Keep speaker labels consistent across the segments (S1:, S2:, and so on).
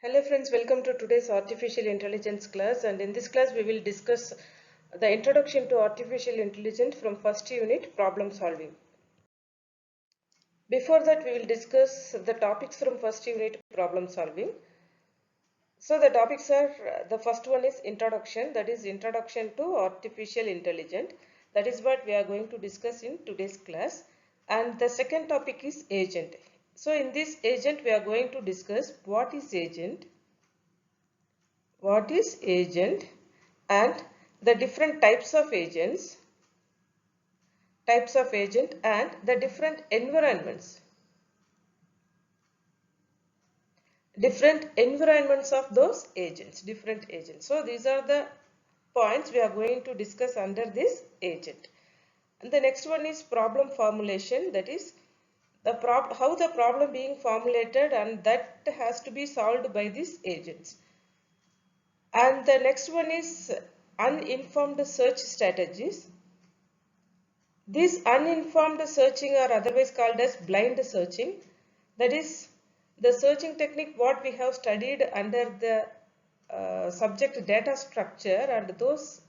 S1: Hello friends, welcome to today's artificial intelligence class, and in this class we will discuss the introduction to artificial intelligence from first unit problem solving. Before that we will discuss the topics from first unit problem solving. So the topics are the first one is introduction, that is introduction to artificial intelligence. That is what we are going to discuss in today's class. And the second topic is agent. So in this agent we are going to discuss what is agent and the different types of agent and the different environments of those different agents. So these are the points we are going to discuss under this agent. And the next one is problem formulation, that is how the problem being formulated and that has to be solved by these agents. And the next one is uninformed search strategies. These uninformed searching are otherwise called as blind searching. That is the searching technique what we have studied under the subject data structure, and those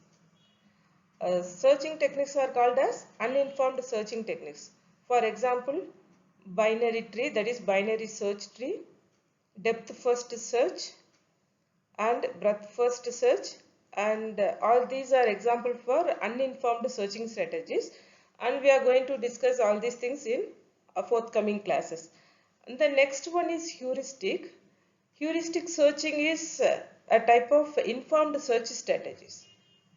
S1: searching techniques are called as uninformed searching techniques. For example, binary tree, that is binary search tree, depth first search and breadth first search, and all these are example for uninformed searching strategies, and we are going to discuss all these things in forthcoming classes. And the next one is heuristic. Heuristic searching is a type of informed search strategies,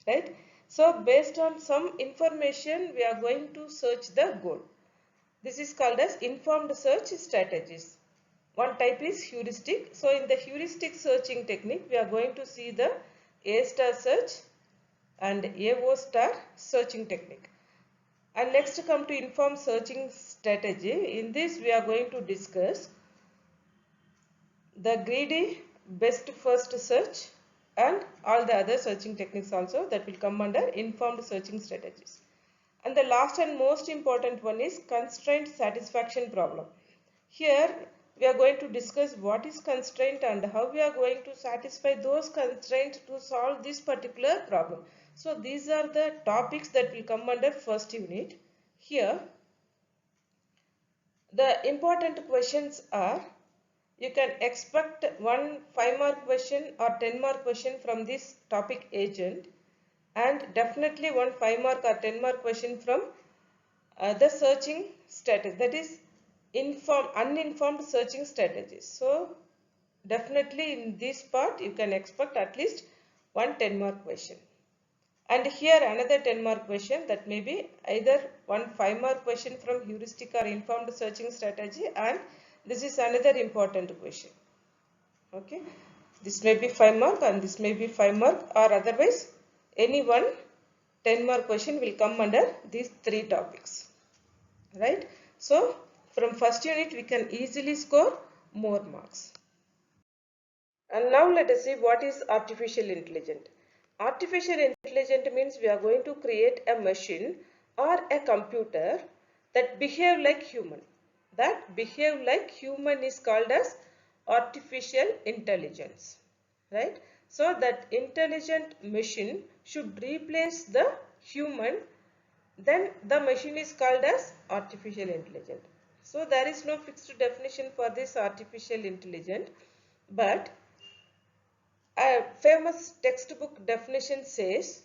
S1: right? So based on some information we are going to search the goal. This is called as informed search strategies. One type is heuristic. So in the heuristic searching technique, we are going to see the A star search and AO star searching technique. And next come to informed searching strategy. In this we are going to discuss the greedy best first search and all the other searching techniques also that will come under informed searching strategies. And the last and most important one is constraint satisfaction problem. Here we are going to discuss what is constraint and how we are going to satisfy those constraints to solve this particular problem. So these are the topics that will come under first unit. Here the important questions are, you can expect one 5-mark question or 10-mark question from this topic agent, and definitely one 5-mark or 10-mark question from the searching strategy, that is uninformed searching strategies. So definitely in this part you can expect at least one 10-mark question. And here another 10-mark question, that may be either one 5-mark question from heuristic or informed searching strategy, and this is another important question. Okay, this may be 5-mark and this may be 5-mark, or otherwise any one 10-mark question will come under these three topics, right? So from first unit we can easily score more marks. And now let us see what is artificial intelligence. Artificial intelligence means we are going to create a machine or a computer that behave like human. That behave like human is called as artificial intelligence, right? So that intelligent machine should replace the human, then the machine is called as artificial intelligence. So there is no fixed definition for this artificial intelligence, but a famous textbook definition says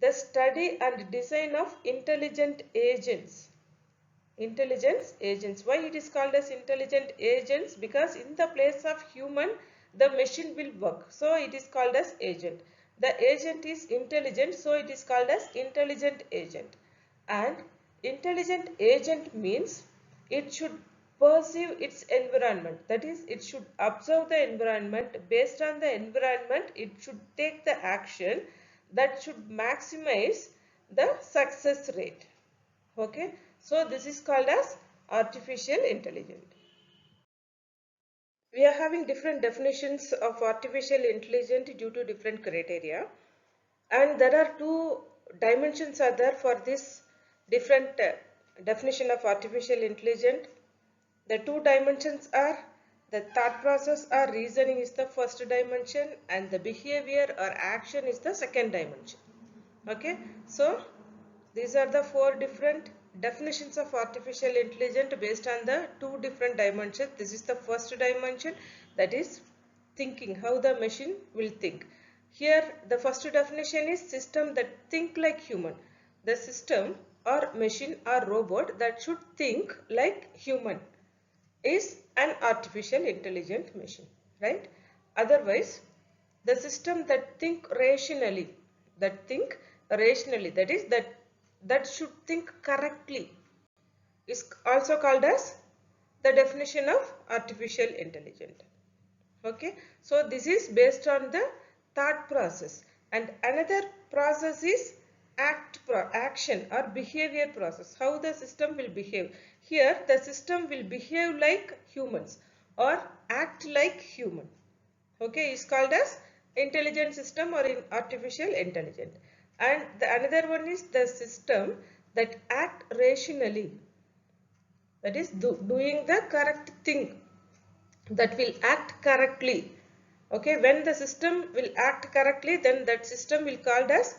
S1: the study and design of intelligent agents. Intelligence agents. Why it is called as intelligent agents? Because in the place of human, the machine will work. So it is called as agent. The agent is intelligent, so it is called as intelligent agent. And intelligent agent means it should perceive its environment, that is it should observe the environment, based on the environment it should take the action that should maximize the success rate. Okay, so this is called as artificial intelligence. We are having different definitions of artificial intelligence due to different criteria, and there are two dimensions are there for this different definition of artificial intelligence. The two dimensions are the thought process or reasoning is the first dimension, and the behavior or action is the second dimension. Okay, so these are the four different definitions of artificial intelligence based on the two different dimensions. This is the first dimension, that is thinking, how the machine will think. Here the first definition is system that think like human. The system or machine or robot that should think like human is an artificial intelligent machine, right? Otherwise, the system that think rationally, that is that should think correctly, is also called as the definition of artificial intelligence. Okay, so this is based on the thought process, and another process is action or behavior process, how the system will behave. Here the system will behave like humans or act like human. Okay, is called as intelligent system or in artificial intelligence. And the another one is the system that act rationally, that is doing the correct thing, that will act correctly. Okay, when the system will act correctly, then that system will called as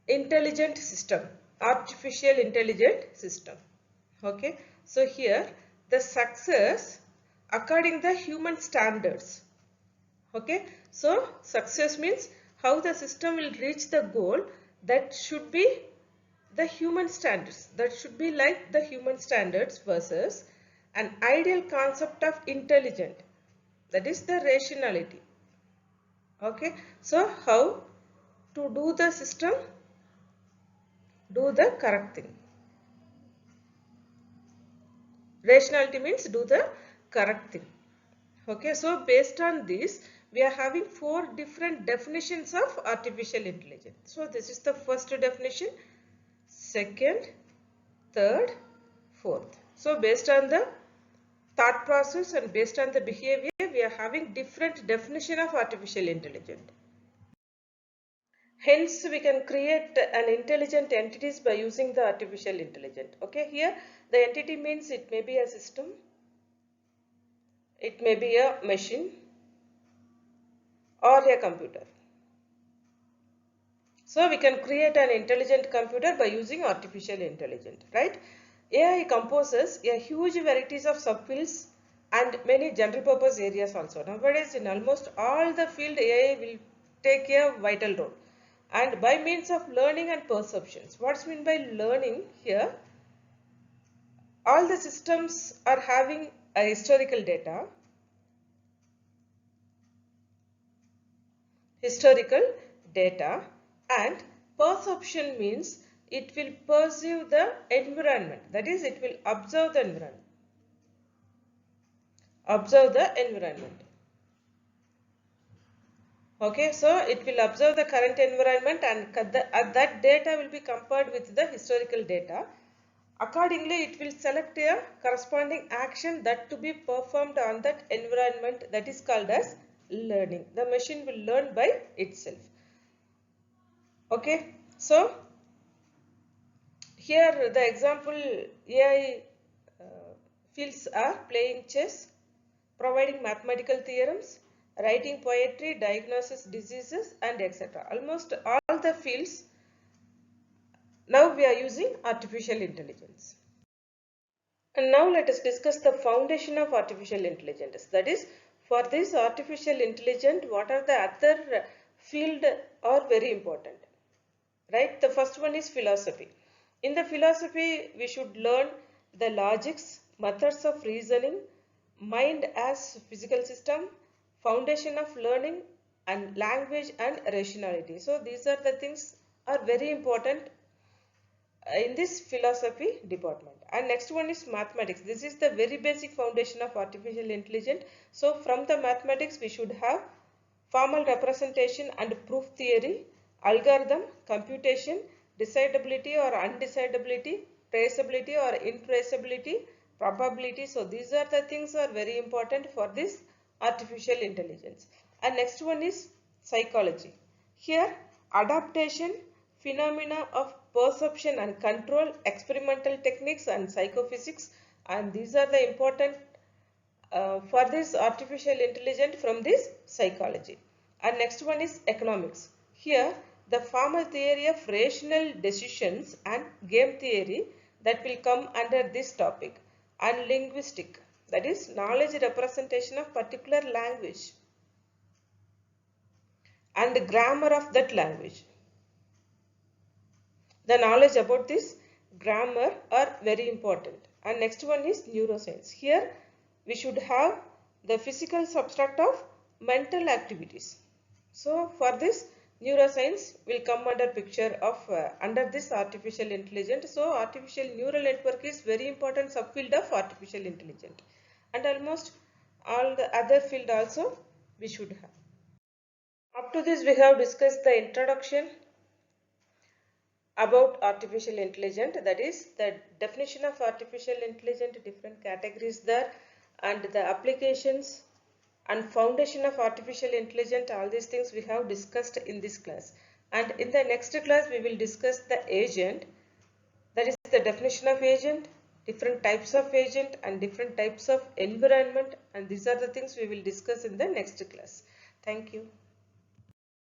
S1: intelligent system, artificial intelligent system. Okay, so here the success according the human standards. Okay, so success means how the system will reach the goal, that should be the human standards, that should be like the human standards, versus an ideal concept of intelligent, that is the rationality. Okay, so how to do the system do the correct thing. Rationality means do the correct thing. Okay, so based on this, we are having four different definitions of artificial intelligence. So this is the first definition, second, third, fourth. So based on the thought process and based on the behavior, we are having different definition of artificial intelligence. Hence, we can create an intelligent entities by using the artificial intelligence. Okay, here the entity means it may be a system, it may be a machine or a computer. So we can create an intelligent computer by using artificial intelligence, right? AI composes a huge varieties of subfields and many general purpose areas also. Nowadays, in almost all the field, AI will take a vital role. And by means of learning and perceptions. What's meant by learning here? All the systems are having a historical data. And perception means it will perceive the environment, that is it will observe the environment. Okay, so it will observe the current environment, and that data will be compared with the historical data. Accordingly, it will select a corresponding action that to be performed on that environment, that is called as learning. The machine will learn by itself. Okay, so here the example AI fields are playing chess, providing mathematical theorems, writing poetry, diagnosis diseases, and etc. Almost all the fields now we are using artificial intelligence. And now let us discuss the foundation of artificial intelligence. That is, for this artificial intelligence, what are the other field are very important, right? The first one is philosophy. In the philosophy, we should learn the logics, methods of reasoning, mind as physical system, foundation of learning, and language and rationality. So these are the things are very important in this philosophy department. And next one is mathematics. This is the very basic foundation of artificial intelligence. So from the mathematics, we should have formal representation and proof theory, algorithm, computation, decidability or undecidability, traceability or intraceability, probability. So these are the things are very important for this artificial intelligence. And next one is psychology. Here adaptation, phenomena of perception and control, experimental techniques and psychophysics, and these are the important for this artificial intelligence from this psychology. And next one is economics. Here the formal theory of rational decisions and game theory that will come under this topic. And linguistic, that is knowledge representation of particular language and the grammar of that language. The knowledge about this grammar are very important. And next one is neuroscience. Here we should have the physical substract of mental activities. So for this neuroscience will come under picture of under this artificial intelligence. So artificial neural network is very important subfield of artificial intelligence, and almost all the other field also we should have. Up to this we have discussed the introduction about artificial intelligence, that is the definition of artificial intelligence, different categories there, and the applications and foundation of artificial intelligence. All these things we have discussed in this class, and in the next class we will discuss the agent, that is the definition of agent, different types of agent and different types of environment, and these are the things we will discuss in the next class. Thank you.